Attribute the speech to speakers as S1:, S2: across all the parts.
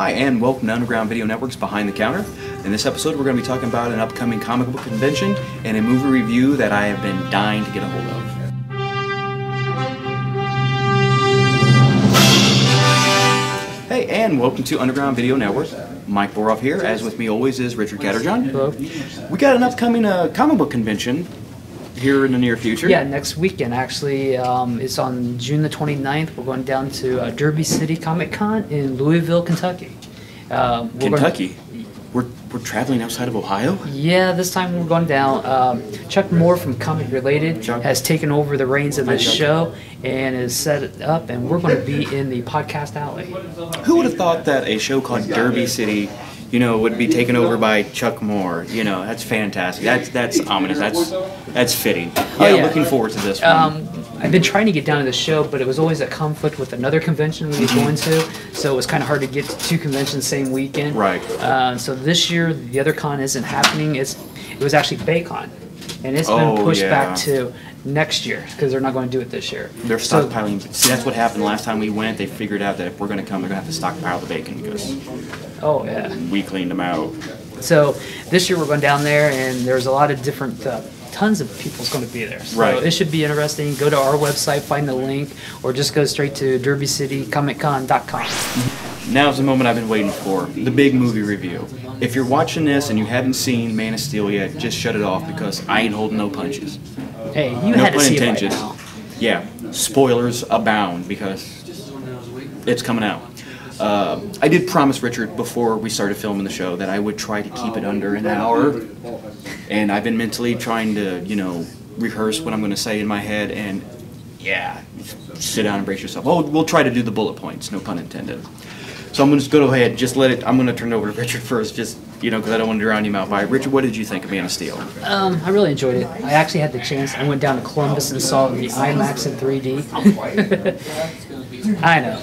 S1: Hi, and welcome to Underground Video Network's Behind the Counter. In this episode, we're going to be talking about an upcoming comic book convention and a movie review that I have been dying to get a hold of. Hey, and welcome to Underground Video Network. Mike Boroff here, as with me always is Richard Catterjohn.
S2: Hello.
S1: We got an upcoming comic book convention here in the near future.
S2: Yeah, next weekend actually. It's on June the 29th. We're going down to Derby City Comic Con in Louisville, Kentucky.
S1: Kentucky? We're traveling outside of Ohio?
S2: Yeah, this time we're going down. Chuck Moore from Comic Related has taken over the reins of this show and has set it up, and we're going to be in the podcast alley.
S1: Who would have thought that a show called Derby City, would be taken over by Chuck Moore? That's fantastic. That's ominous. That's fitting. Yeah, looking forward to this one.
S2: I've been trying to get down to the show, but it was always a conflict with another convention we were going to, so it was kind of hard to get to two conventions same weekend.
S1: Right.
S2: So this year, the other con isn't happening. It was actually BayCon, and it's been pushed back to next year because they're not going to do it this year.
S1: They're stockpiling. See, that's what happened last time we went. They figured out that if we're going to come, they're going to have to stockpile the bacon because we cleaned them out.
S2: So this year we're going down there, and there's a lot of different, tons of people's going to be there. So it should be interesting. Go to our website, find the link, or just go straight to derbycitycomiccon.com.
S1: Now's the moment I've been waiting for, the big movie review. If you're watching this and you haven't seen Man of Steel yet, just shut it off because I ain't holding no punches.
S2: Hey, you had to see it by now.
S1: Yeah, spoilers abound because it's coming out. I did promise Richard before we started filming the show that I would try to keep it under an hour, and I've been mentally trying to, rehearse what I'm going to say in my head, and sit down and brace yourself. Oh, we'll try to do the bullet points, no pun intended. So I'm going to just go ahead, just let it. I'm going to turn it over to Richard first, just because I don't want to drown him out by it. Richard, what did you think of Man of Steel?
S2: I really enjoyed it. I actually had the chance. I went down to Columbus and saw the IMAX in 3D. I know.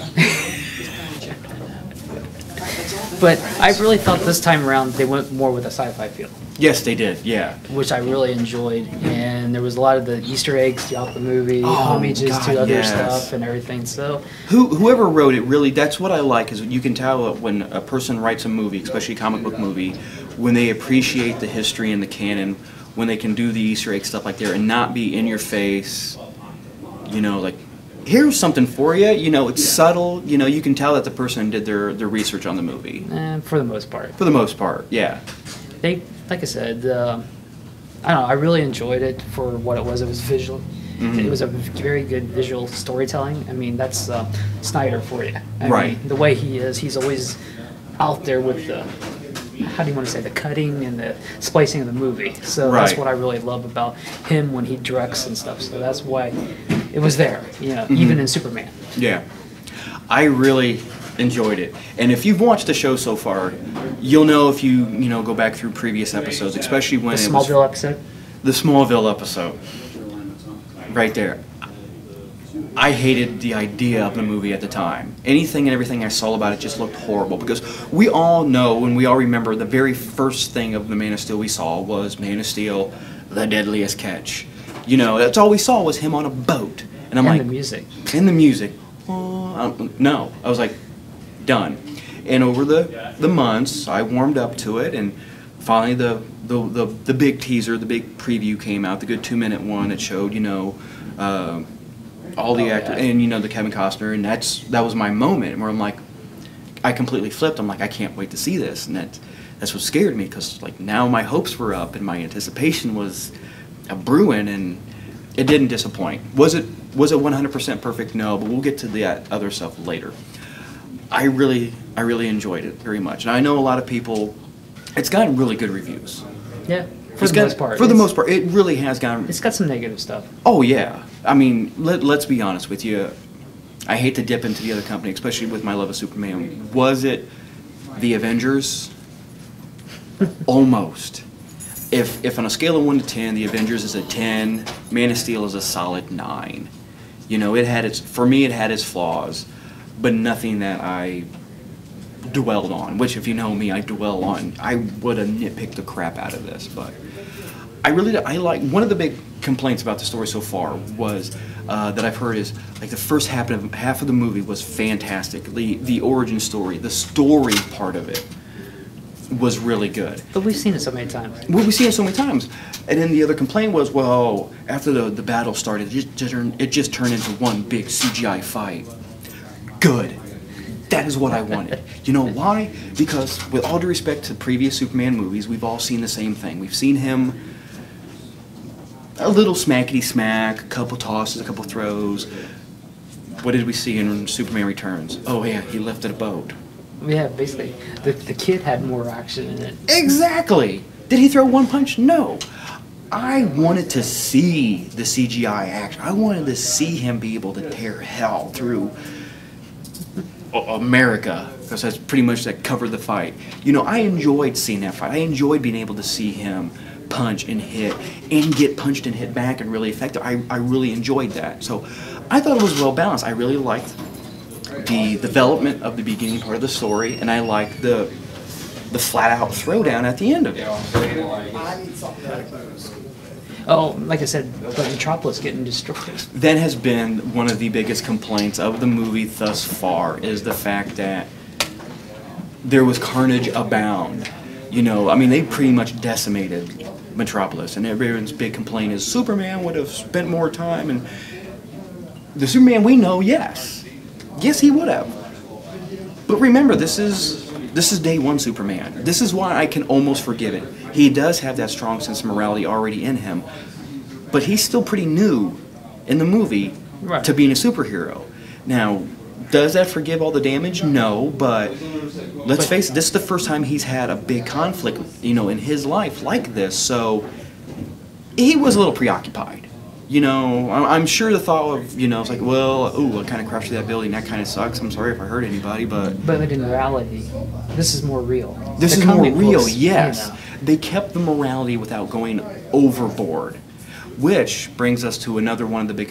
S2: But I really thought this time around they went more with a sci-fi feel.
S1: Yes, they did, yeah.
S2: Which I really enjoyed. And there was a lot of the Easter eggs throughout the movie, homages to other stuff and everything. So
S1: whoever wrote it, really, that's what I like, is you can tell when a person writes a movie, especially a comic book movie, when they appreciate the history and the canon, when they can do the Easter egg stuff like that and not be in your face, like, here's something for you, it's subtle, you can tell that the person did their research on the movie.
S2: For the most part.
S1: For the most part, yeah.
S2: Like I said, I don't know, I really enjoyed it for what it was. It was visual. Mm-hmm. It was a very good visual storytelling. I mean, that's Snyder for you. I mean, the way he is, he's always out there with the, how do you want to say, the cutting and the splicing of the movie. So that's what I really love about him when he directs and stuff. So that's why it was there, even in Superman.
S1: Yeah. I really enjoyed it. And if you've watched the show so far, you'll know if you, go back through previous episodes, especially when
S2: the Smallville episode?
S1: The Smallville episode. Right there. I hated the idea of the movie at the time. Anything and everything I saw about it just looked horrible because we all know and we all remember the very first thing of the Man of Steel we saw was Man of Steel, the deadliest catch. That's all we saw was him on a boat. And I'm like,
S2: the music.
S1: And the music. No. I was like, done. And over the months, I warmed up to it, and finally the big teaser, the big preview came out, the good 2-minute one that showed, all the actors, and the Kevin Costner, and that was my moment where I'm like, I completely flipped. I'm like, I can't wait to see this, and that's what scared me because like now my hopes were up and my anticipation was a brewing, and it didn't disappoint. Was it 100% perfect? No, but we'll get to that other stuff later. I really enjoyed it very much, and I know a lot of people. It's gotten really good reviews.
S2: Yeah. For the most part.
S1: For the most part, it really has gotten.
S2: It's got some negative stuff.
S1: Oh yeah, I mean, let's be honest with you. I hate to dip into the other company, especially with my love of Superman. Was it the Avengers? Almost. If on a scale of 1 to 10, the Avengers is a 10, Man of Steel is a solid 9. For me, it had its flaws, but nothing that I dwelled on, which if you know me, I dwell on. I would have nitpicked the crap out of this, but I like one of the big complaints about the story so far was that I've heard is like the first half of the movie was fantastic. The origin story, the story part of it was really good.
S2: But we've seen it so many times.
S1: Well, we've seen it so many times. And then the other complaint was, well, after the battle started, it just turned into one big CGI fight. Good. That is what I wanted. You know why? Because with all due respect to previous Superman movies, we've all seen the same thing. We've seen him a little smackety smack, a couple tosses, a couple throws. What did we see in Superman Returns? Oh yeah, he lifted a boat.
S2: Yeah, basically. The kid had more action in it.
S1: Exactly! Did he throw one punch? No. I wanted to see the CGI action. I wanted to see him be able to tear hell through America, because that's pretty much that covered the fight. You know, I enjoyed seeing that fight. I enjoyed being able to see him punch and hit and get punched and hit back and really effective. I really enjoyed that. So I thought it was well balanced. I really liked the development of the beginning part of the story, and I liked the flat out throwdown at the end of it.
S2: Oh, like I said, but Metropolis getting destroyed.
S1: That has been one of the biggest complaints of the movie thus far, is the fact that there was carnage abound. You know, I mean, they pretty much decimated Metropolis, and everyone's big complaint is Superman would have spent more time, and the Superman we know, yes, he would have. But remember, this is day one Superman. This is why I can almost forgive it. He does have that strong sense of morality already in him, but he's still pretty new in the movie to being a superhero. Now, does that forgive all the damage? No, but let's face it, this is the first time he's had a big conflict, you know, in his life like this, so he was a little preoccupied. You know, I'm sure the thought of, you know, it's like, well, ooh, I kind of crashed through that building, that kind of sucks, I'm sorry if I hurt anybody, but...
S2: But in reality, this is more real.
S1: This is more real, yes. You know. They kept the morality without going overboard, which brings us to another one of the big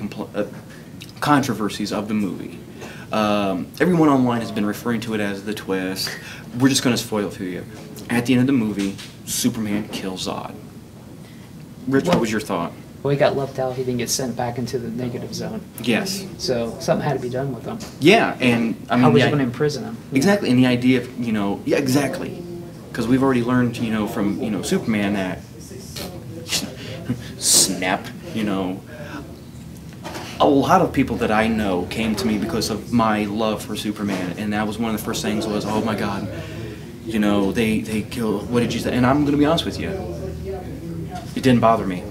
S1: controversies of the movie. Everyone online has been referring to it as the twist. We're just going to spoil it for you. At the end of the movie, Superman kills Zod. Rich, what was your thought?
S2: Well, he got left out. He didn't get sent back into the negative zone.
S1: Yes.
S2: So something had to be done with him.
S1: Yeah, and I mean,
S2: how was you going to imprison him?
S1: Exactly, and the idea of, you know, yeah, exactly, because we've already learned, you know, from, you know, Superman that snap, you know. A lot of people that I know came to me because of my love for Superman, and that was one of the first things was, oh my God, you know, they killed. What did you say? And I'm going to be honest with you, it didn't bother me.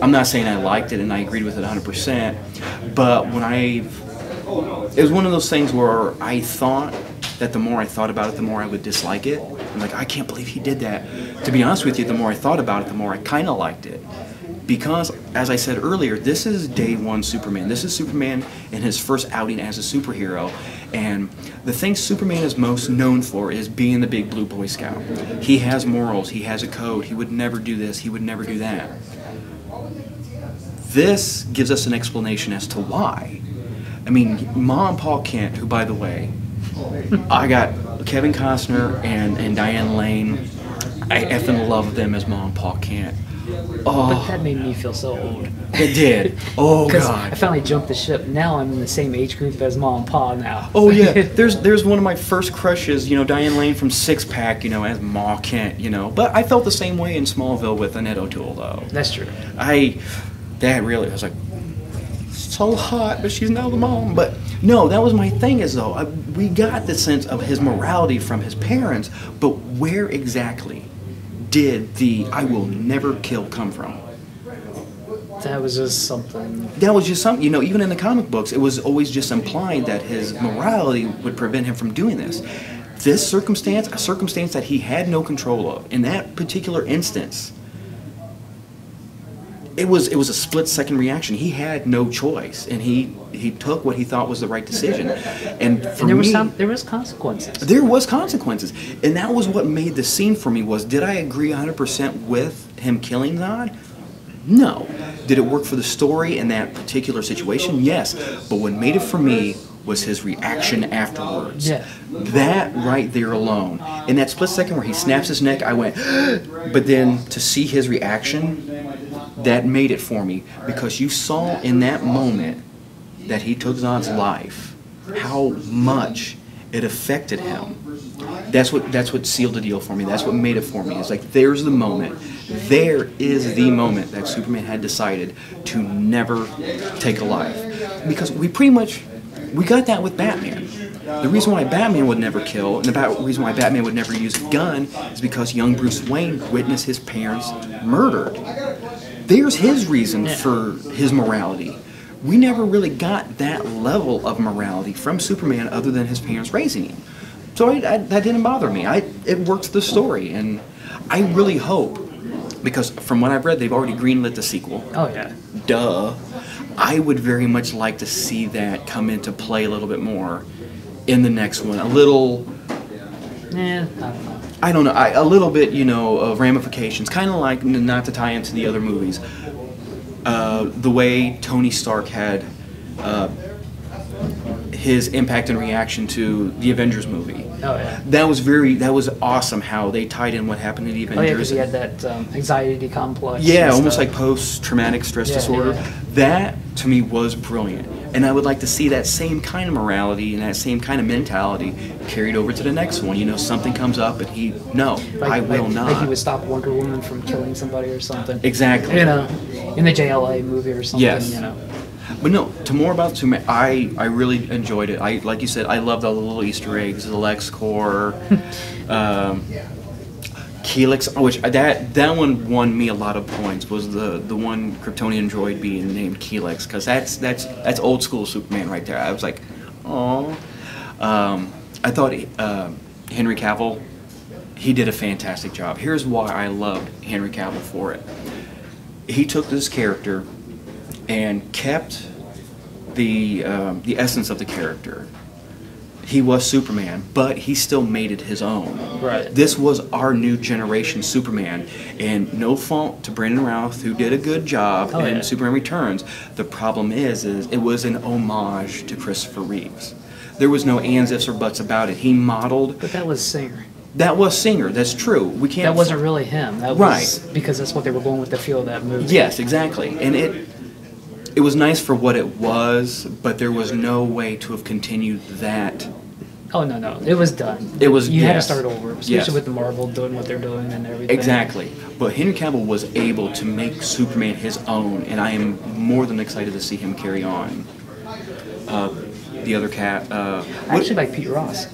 S1: I'm not saying I liked it and I agreed with it 100%, but when it was one of those things where I thought that the more I thought about it, the more I would dislike it. I'm like, I can't believe he did that. To be honest with you, the more I thought about it, the more I kind of liked it. Because, as I said earlier, this is day one Superman. This is Superman in his first outing as a superhero. And the thing Superman is most known for is being the big blue Boy Scout. He has morals, he has a code, he would never do this, he would never do that. This gives us an explanation as to why. I mean, Ma and Pa Kent, who, by the way, I got Kevin Costner and Diane Lane. I effing love them as Ma and Pa Kent. Oh,
S2: but that made me feel so old.
S1: It did. Oh, God.
S2: I finally jumped the ship. Now I'm in the same age group as Ma and Pa now.
S1: Oh, yeah. There's one of my first crushes, you know, Diane Lane from Six Pack, you know, as Ma Kent, you know. But I felt the same way in Smallville with Annette O'Toole, though.
S2: That's true.
S1: That really, I was like, so hot, but she's now the mom. But no, that was my thing is, though, we got the sense of his morality from his parents, but where exactly did the I will never kill come from?
S2: That was just something.
S1: That was just something, you know, even in the comic books, it was always just implied that his morality would prevent him from doing this. This circumstance, a circumstance that he had no control of, in that particular instance, it was a split-second reaction. He had no choice, and he took what he thought was the right decision. And for
S2: there
S1: me,
S2: was consequences.
S1: There was consequences, and that was what made the scene for me. Was did I agree 100% with him killing Zod? No. Did it work for the story in that particular situation? Yes. But what made it for me was his reaction afterwards.
S2: Yeah.
S1: That right there alone. In that split second where he snaps his neck, I went, but then to see his reaction, that made it for me, because you saw in that moment that he took Zod's life how much it affected him. That's what sealed the deal for me. That's what made it for me. It's like, there's the moment. There is the moment that Superman had decided to never take a life. Because we got that with Batman. The reason why Batman would never kill, and the reason why Batman would never use a gun, is because young Bruce Wayne witnessed his parents murdered. There's his reason for his morality. We never really got that level of morality from Superman other than his parents raising him. So that didn't bother me. It worked the story, and I really hope, because from what I've read, they've already greenlit the sequel.
S2: Oh, yeah.
S1: Duh. I would very much like to see that come into play a little bit more in the next one. A little...
S2: Yeah, I don't know.
S1: I don't know. A little bit, you know, of ramifications. Kind of like, not to tie into the other movies, the way Tony Stark had his impact and reaction to the Avengers movie.
S2: Oh, yeah.
S1: That was awesome how they tied in what happened to the Avengers.
S2: Oh, yeah, because he had that anxiety complex.
S1: Yeah, almost like post-traumatic stress disorder.
S2: Yeah.
S1: That, to me, was brilliant. And I would like to see that same kind of morality and that same kind of mentality carried over to the next one. You know, something comes up and I will not.
S2: Like he would stop Wonder Woman from killing somebody or something.
S1: Exactly.
S2: You know, in the JLA movie or something,
S1: Yes.
S2: you know.
S1: But no, to more about Superman, I really enjoyed it. Like you said, I loved all the little Easter eggs, the LexCorp, Helix, which that one won me a lot of points. Was the one Kryptonian droid being named Helix, because that's old school Superman right there. I was like, oh. I thought Henry Cavill, he did a fantastic job. Here's why I loved Henry Cavill for it. He took this character and kept the essence of the character. He was Superman, but he still made it his own.
S2: Right.
S1: This was our new generation Superman, and no fault to Brandon Routh, who did a good job in Superman Returns. The problem is it was an homage to Christopher Reeves. There was no ands, ifs, or buts about it. He modeled.
S2: But that was Singer.
S1: That was Singer. That's true. We can't.
S2: That wasn't really him. That was
S1: Right.
S2: because that's what they were going with the feel of that movie.
S1: Yes, exactly. And it was nice for what it was, but there was no way to have continued that.
S2: Oh, no. It was done.
S1: It was,
S2: You had to
S1: yes.
S2: start over, especially
S1: Yes.
S2: with the Marvel doing what they're doing and everything.
S1: Exactly. But Henry Cavill was able to make Superman his own, and I am more than excited to see him carry on. The other cat.
S2: I actually like Pete Ross.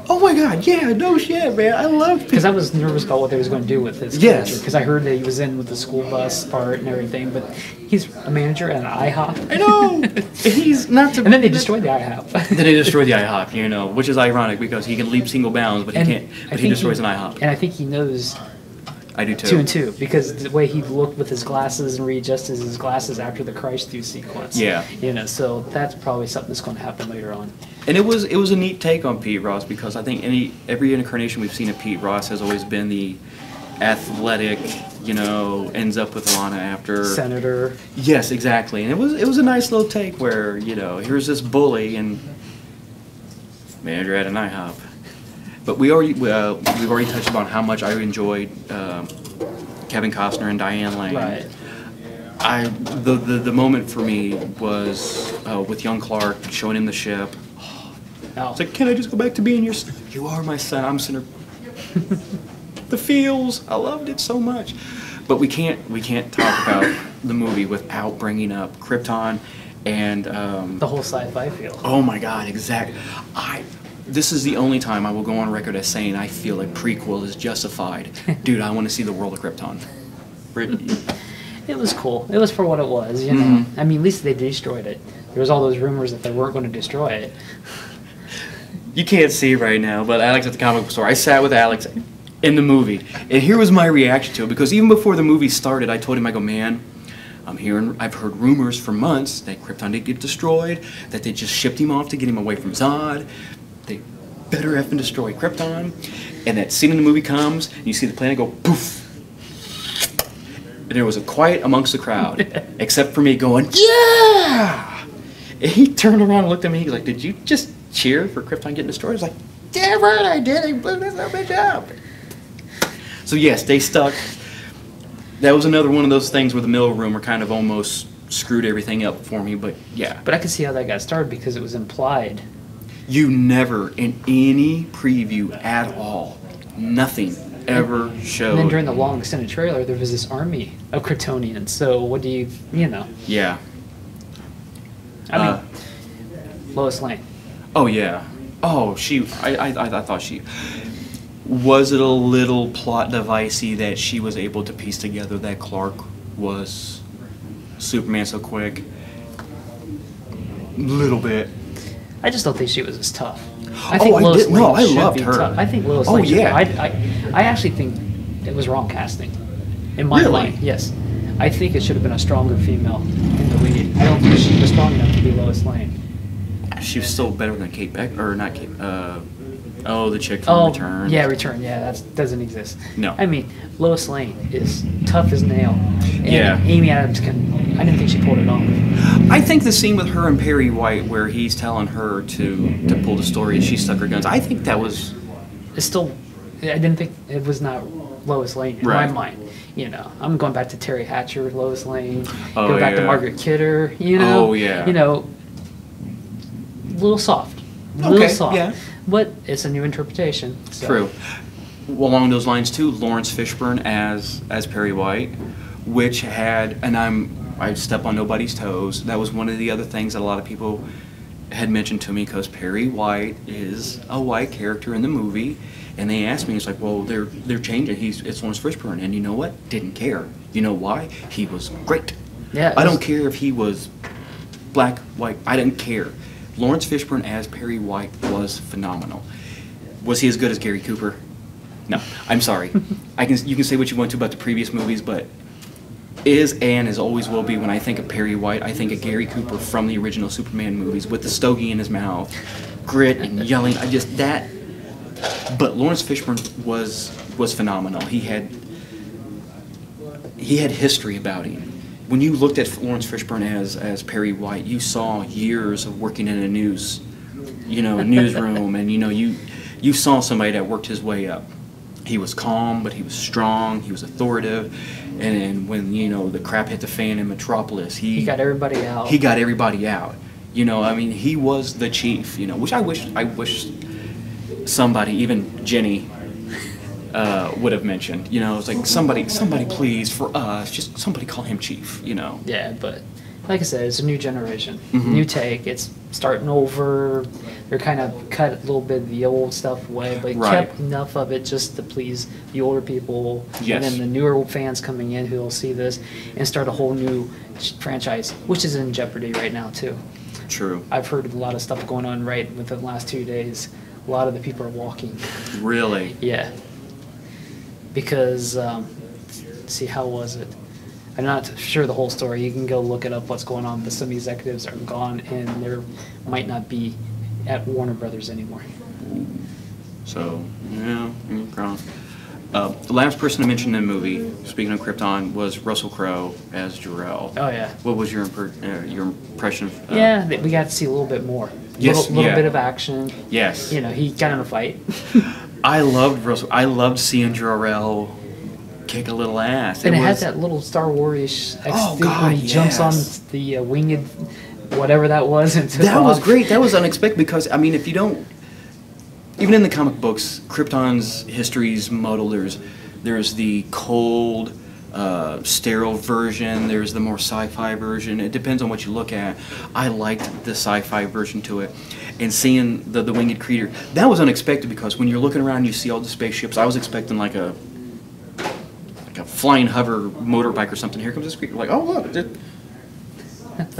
S1: Oh my God! Yeah, no shit, man. I love Pete.
S2: Because I was nervous about what they was going to do with his
S1: Yes.
S2: character. Because I heard that he was in with the school bus part and everything, but he's a manager at an IHOP.
S1: I know. He's not.
S2: And then they destroyed the IHOP.
S1: Then they destroy the IHOP, you know, which is ironic because he can leap single bounds, but he can't. But he destroys an IHOP.
S2: And I think he knows
S1: I do too.
S2: 2 and 2 because the way he looked with his glasses and readjusted his glasses after the Christ through sequence.
S1: Yeah.
S2: You know, so that's probably something that's going to happen later on.
S1: And it was a neat take on Pete Ross, because I think every incarnation we've seen of Pete Ross has always been the athletic, you know, ends up with Lana after
S2: Senator.
S1: Yes, exactly. And it was a nice little take where, you know, here's this bully and manager at an IHOP. But we've already touched upon how much I enjoyed Kevin Costner and Diane Lane.
S2: Right.
S1: The moment for me was with young Clark showing him the ship.
S2: Oh.
S1: It's like, can I just go back to being your son? You are my son. I'm Senator. The feels. I loved it so much. But we can't talk about the movie without bringing up Krypton and
S2: The whole sci-fi feel.
S1: oh my God, exactly. This is the only time I will go on record as saying I feel a prequel is justified. Dude, I want to see the world of Krypton.
S2: It was cool. It was for what it was, you know.
S1: Mm-hmm.
S2: I mean, at least they destroyed it. There was all those rumors that they weren't going to destroy it.
S1: You can't see right now, but Alex at the comic book store, I sat with Alex in the movie, and here was my reaction to it, because even before the movie started, I told him, I go, man, I've heard rumors for months that Krypton did get destroyed, that they just shipped him off to get him away from Zod, they better effing destroy Krypton, and that scene in the movie comes, and you see the planet go poof, and there was a quiet amongst the crowd, except for me going, yeah! And he turned around and looked at me, he's like, did you just cheer for Krypton getting destroyed? I was like, damn right I did, they blew this little bitch up. So yes, they stuck that was another one of those things where the middle rumor kind of almost screwed everything up for me. But yeah.
S2: But I could see how that got started because it was implied.
S1: You never, in any preview at all, nothing ever showed.
S2: And then during the long extended trailer, there was this army of Kryptonians. So what do you know?
S1: Yeah.
S2: I mean, Lois Lane.
S1: Oh yeah. Oh, I thought she. Was it a little plot devicey that she was able to piece together that Clark was Superman so quick? Little bit.
S2: I just don't think she was as tough.
S1: I loved her.
S2: Tough. I think Lois Lane. Yeah. I actually think it was wrong casting. In my mind, yes. I think it should have been a stronger female in the lead. I don't think she was strong enough to be Lois Lane.
S1: She was still better than Kate Beck, or not Kate. The chick from Return.
S2: Yeah, Return. Yeah, that doesn't exist.
S1: No.
S2: I mean, Lois Lane is tough as nail. And
S1: yeah.
S2: Amy Adams I didn't think she pulled it off.
S1: I think the scene with her and Perry White, where he's telling her to pull the story and she stuck her guns. I think that was.
S2: It's still. I didn't think it was not Lois Lane in my mind. You know, I'm going back to Terry Hatcher, Lois Lane. Go back to Margaret Kidder. You know.
S1: Oh yeah.
S2: You know. A little soft. A little soft.
S1: Yeah.
S2: But it's a new interpretation. So.
S1: True. Along those lines too, Lawrence Fishburne as Perry White, which had, and I step on nobody's toes. That was one of the other things that a lot of people had mentioned to me, because Perry White is a white character in the movie, and they asked me, it's like, well, they're changing. It's Lawrence Fishburne, and you know what? Didn't care. You know why? He was great.
S2: Yeah.
S1: I don't care if he was black, white. I didn't care. Lawrence Fishburne as Perry White was phenomenal. Was he as good as Gary Cooper? No, I'm sorry. You can say what you want to about the previous movies, but is and as always will be, when I think of Perry White, I think of Gary Cooper from the original Superman movies with the stogie in his mouth, grit and yelling. But Lawrence Fishburne was phenomenal. He had history about him. When you looked at Lawrence Fishburne as Perry White, you saw years of working in a newsroom, and you saw somebody that worked his way up. He was calm, but he was strong. He was authoritative, and when the crap hit the fan in Metropolis, he got everybody out. He got everybody out. He was the chief. Which I wish somebody, even Jenny, would have mentioned. It's like somebody please, for us, just somebody call him chief.
S2: Yeah, but like I said, it's a new generation, new take. It's starting over. They're kind of cut a little bit of the old stuff away, but kept enough of it just to please the older people.
S1: Yes.
S2: And then the newer fans coming in who will see this and start a whole new franchise, which is in jeopardy right now too. True. I've heard a lot of stuff going on within the last 2 days. A lot of the people are walking. Really? Yeah. Because, see, how was it? I'm not sure the whole story. You can go look it up, what's going on, but some executives are gone, and there might not be at Warner Brothers anymore.
S1: So, yeah, the last person to mention in the movie, speaking of Krypton, was Russell Crowe as Jor-El. Oh, yeah. What was your impression of...
S2: yeah, we got to see a little bit more.
S1: Yes,
S2: little bit of action.
S1: Yes.
S2: He got in a fight.
S1: I loved Russell. I loved seeing Jor-El kick a little ass.
S2: And it had that little Star Wars-ish when he jumps on the winged, whatever that was. And
S1: that was great. That was unexpected because, if you don't... Even in the comic books, Krypton's history's muddled. There's the cold, sterile version. There's the more sci-fi version. It depends on what you look at. I liked the sci-fi version to it. And seeing the winged creature, that was unexpected because when you're looking around and you see all the spaceships, I was expecting like a flying hover motorbike or something. Here comes this creature. Like, oh look,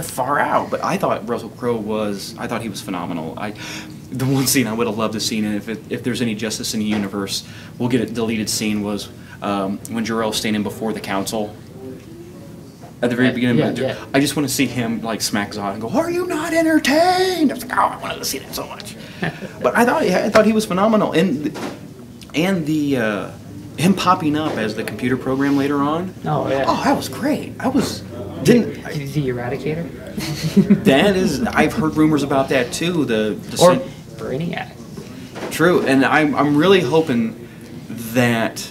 S1: far out. But I thought Russell Crowe I thought he was phenomenal. The one scene I would have loved to see, and if there's any justice in the universe, we'll get a deleted scene, was when Jor-El's standing before the council. At the very beginning, I just want to see him like smack Zod and go, "Are you not entertained?" I was like, "Oh, I wanted to see that so much." But I thought he was phenomenal, and the him popping up as the computer program later on. Oh yeah. Oh, that was great. The
S2: Eradicator.
S1: That is, I've heard rumors about that too.
S2: Or Brainiac.
S1: True, and I'm really hoping that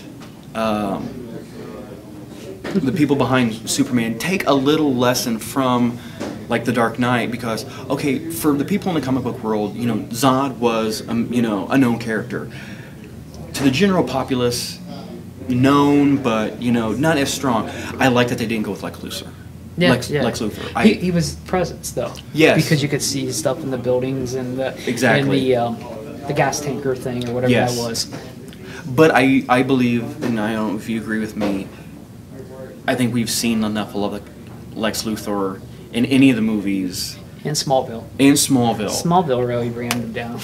S1: the people behind Superman take a little lesson from like The Dark Knight, because okay, for the people in the comic book world, you know, Zod was you know, a known character. To the general populace, known, but you know, not as strong. I like that they didn't go with Lex Luthor.
S2: Yeah,
S1: Lex Luthor.
S2: He was presence though.
S1: Yes.
S2: Because you could see stuff in the buildings and
S1: Exactly.
S2: and the gas tanker thing or whatever
S1: Yes.
S2: that was.
S1: But I believe, and I don't know if you agree with me, I think we've seen enough of Lex Luthor in any of the movies.
S2: And Smallville.
S1: In Smallville.
S2: Smallville really ran them down.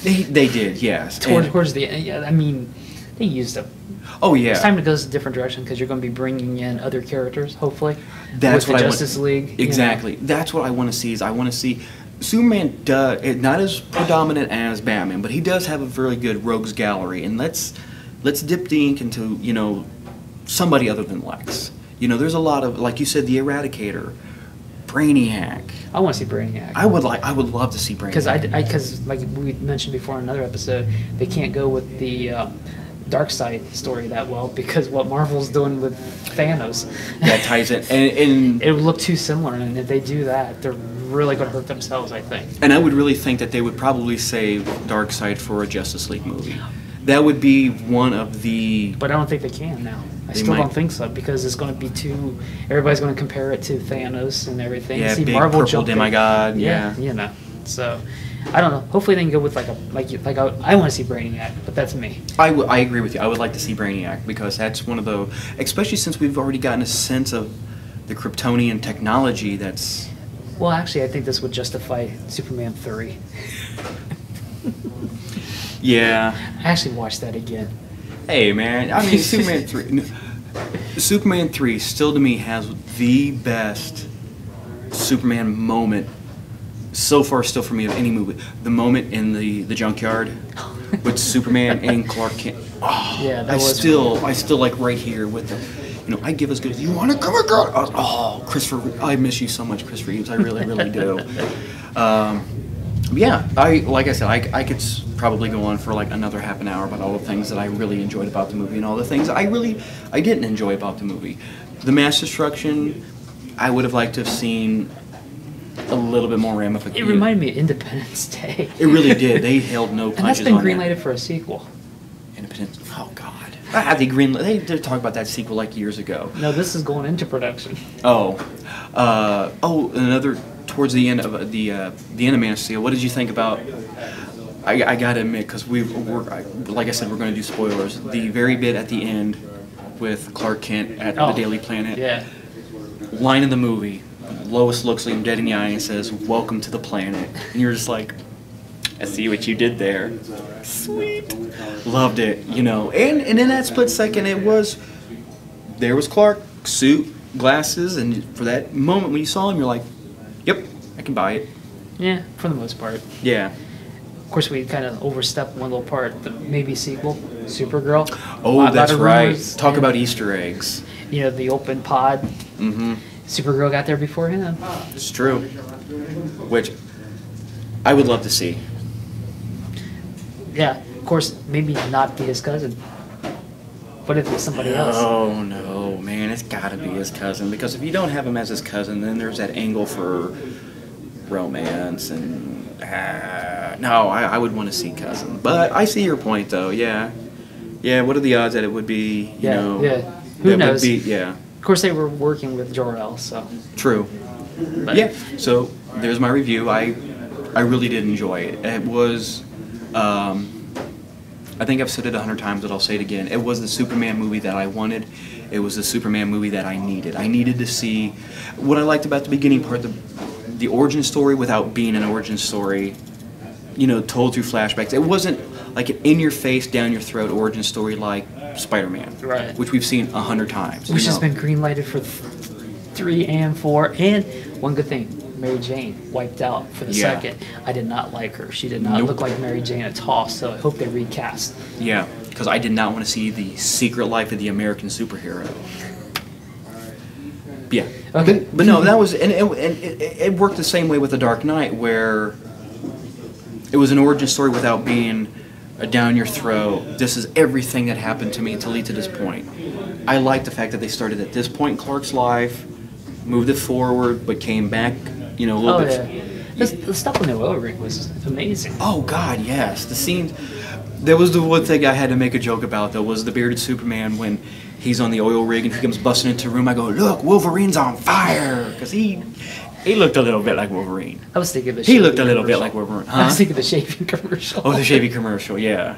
S1: They did, yes.
S2: Towards the end, yeah, I mean, they used them.
S1: Oh yeah.
S2: It's time to go a different direction because you're going to be bringing in other characters, hopefully.
S1: That's
S2: with
S1: what
S2: the
S1: I
S2: Justice League.
S1: Exactly. You know. That's what I want to see. I want to see Superman not as predominant as Batman, but he does have a very good rogues gallery, and let's dip the ink into, you know, somebody other than Lex. You know, there's a lot of, like you said, the Eradicator, Brainiac.
S2: I want to see Brainiac.
S1: I would love to see Brainiac.
S2: Because like we mentioned before in another episode, they can't go with the Darkseid story that well because what Marvel's doing with Thanos.
S1: That ties in, and
S2: it would look too similar, and if they do that, they're really going to hurt themselves, I think.
S1: And I would really think that they would probably save Darkseid for a Justice League movie. That would be one of the.
S2: But I don't think they can now. I still don't think so because it's going to be too. Everybody's going to compare it to Thanos and everything.
S1: Yeah,
S2: see
S1: big
S2: Marvel
S1: purple demigod. Yeah,
S2: you know. So, I don't know. Hopefully they can go with I want to see Brainiac, but that's me.
S1: I agree with you. I would like to see Brainiac because that's one of the, especially since we've already gotten a sense of the Kryptonian technology that's.
S2: Well, actually, I think this would justify Superman 3.
S1: Yeah.
S2: I actually watched that again.
S1: Hey, man. I mean, Superman 3. Superman 3 still to me has the best Superman moment so far still for me of any movie. The moment in the junkyard with Superman and Clark Kent. Oh,
S2: yeah, that
S1: I still like right here with the, you know, I give as good as you want to come girl. Oh, Christopher, I miss you so much, Chris Reeves. I really, really do. Yeah, like I said, I could probably go on for like another half an hour about all the things that I really enjoyed about the movie and all the things I didn't enjoy about the movie. The mass destruction, I would have liked to have seen a little bit more ramifications.
S2: It reminded me of Independence Day.
S1: It really did. They held no punches on
S2: and that's been greenlighted for a sequel.
S1: Independence. Oh God. They did talk about that sequel like years ago.
S2: No, this is going into production.
S1: Another towards the end of the end of Man of Steel. What did you think about? I gotta admit, because we're like I said, we're going to do spoilers. The very bit at the end with Clark Kent at the Daily Planet.
S2: Yeah.
S1: Line in the movie, Lois looks him dead in the eye and says, "Welcome to the planet," and you're just like, "I see what you did there." Sweet. Loved it, you know. And in that split second, there was Clark, suit, glasses, and for that moment when you saw him, you're like, "Yep, I can buy it."
S2: Yeah, for the most part.
S1: Yeah.
S2: Of course, we kind of overstepped one little part. The maybe sequel, Supergirl.
S1: Oh, that's right. Talk about Easter eggs.
S2: You know, the open pod.
S1: Mm-hmm.
S2: Supergirl got there before him.
S1: It's true. Which I would love to see.
S2: Yeah, of course, maybe not be his cousin. What if it's somebody else?
S1: Oh, no, man. It's got to be his cousin. Because if you don't have him as his cousin, then there's that angle for romance and... no, I would want to see cousin. But I see your point, though. Yeah. Yeah, what are the odds that it would be, you know...
S2: Yeah, who knows?
S1: Yeah.
S2: Of course, they were working with Jor-El, so...
S1: True. But. Yeah, so there's my review. I really did enjoy it. It was... I think I've said it 100 times, but I'll say it again. It was the Superman movie that I wanted. It was the Superman movie that I needed. I needed to see... What I liked about the beginning part, the origin story without being an origin story, you know, told through flashbacks. It wasn't like an in-your-face, down-your-throat origin story like Spider-Man,
S2: right?
S1: Which we've seen 100 times.
S2: Which has been greenlighted for 3 and 4. And one good thing, Mary Jane wiped out for the second. I did not like her. She did not look like Mary Jane at all, so I hope they recast.
S1: Yeah, because I did not want to see the secret life of the American superhero. Yeah.
S2: Okay.
S1: But no, that was... And it worked the same way with The Dark Knight, where it was an origin story without being a down your throat, this is everything that happened to me to lead to this point. I like the fact that they started at this point in Clark's life, moved it forward, but came back, you know, a little bit.
S2: Yeah. The stuff on the oil rig was amazing.
S1: Oh God, yes. The scene. That was the one thing I had to make a joke about, though, was the bearded Superman when he's on the oil rig and he comes busting into the room. I go, look, Wolverine's on fire, because he looked a little bit like Wolverine.
S2: I was thinking of the
S1: He
S2: shaving
S1: looked a little bit
S2: commercial.
S1: like Wolverine.
S2: I was
S1: Huh?
S2: thinking of the shaving commercial.
S1: Oh, the shaving commercial, yeah.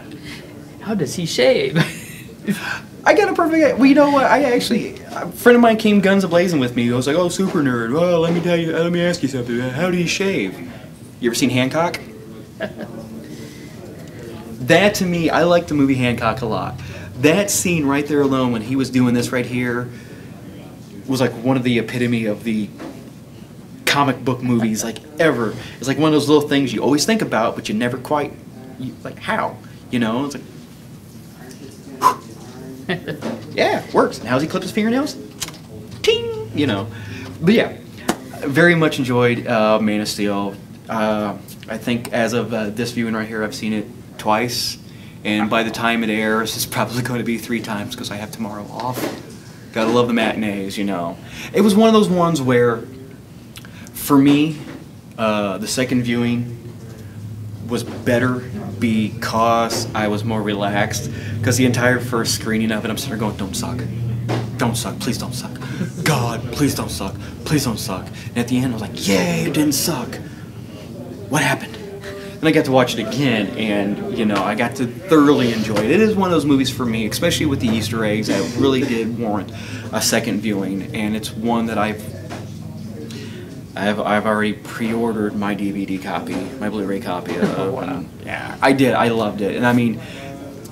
S2: How does he shave?
S1: I got a perfect. Well, you know what? A friend of mine came guns a-blazing with me. He was like, "Oh, super nerd. Well, let me ask you something. How do you shave? You ever seen Hancock?" That to me, I like the movie Hancock a lot. That scene right there alone, when he was doing this right here, was like one of the epitome of the comic book movies like ever. It's like one of those little things you always think about, but you never quite, like how, you know? It's like. Yeah, works. And how's he clip his fingernails? Ting! You know. But yeah, very much enjoyed Man of Steel. I think as of this viewing right here, I've seen it twice. And by the time it airs, it's probably going to be 3 times because I have tomorrow off. Gotta love the matinees, you know. It was one of those ones where, for me, the second viewing was better because I was more relaxed. Because the entire first screening of it, I'm sitting there going, don't suck. Don't suck. Please don't suck. God, please don't suck. Please don't suck. And at the end, I was like, yay, it didn't suck. What happened? And I got to watch it again, and, you know, I got to thoroughly enjoy it. It is one of those movies for me, especially with the Easter eggs, that really did warrant a second viewing. And it's one that I've already pre-ordered my DVD copy, my Blu-ray copy of.
S2: Oh, wow.
S1: Yeah, I did. I loved it. And I mean,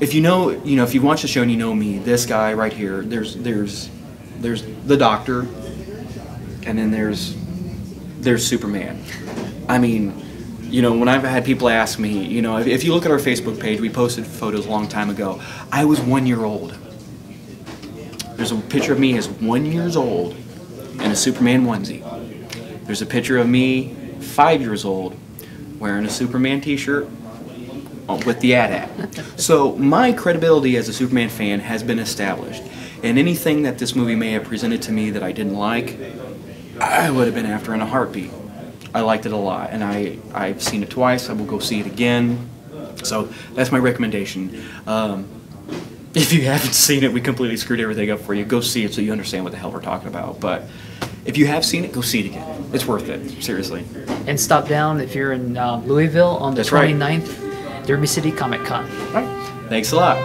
S1: if you know, if you watch the show and you know me, this guy right here, there's the Doctor, and then there's Superman. I mean, you know, when I've had people ask me, you know, if you look at our Facebook page, we posted photos a long time ago. I was 1 year old. There's a picture of me as 1 year old in a Superman onesie. There's a picture of me 5 years old wearing a Superman t-shirt with the AT-AT. So my credibility as a Superman fan has been established. And anything that this movie may have presented to me that I didn't like, I would have been after in a heartbeat. I liked it a lot, and I've seen it twice. I will go see it again. So that's my recommendation. If you haven't seen it, we completely screwed everything up for you. Go see it so you understand what the hell we're talking about. But if you have seen it, go see it again. It's worth it, seriously.
S2: And stop down if you're in Louisville on the
S1: That's right.
S2: 29th, Derby City Comic Con.
S1: All right. Thanks a lot.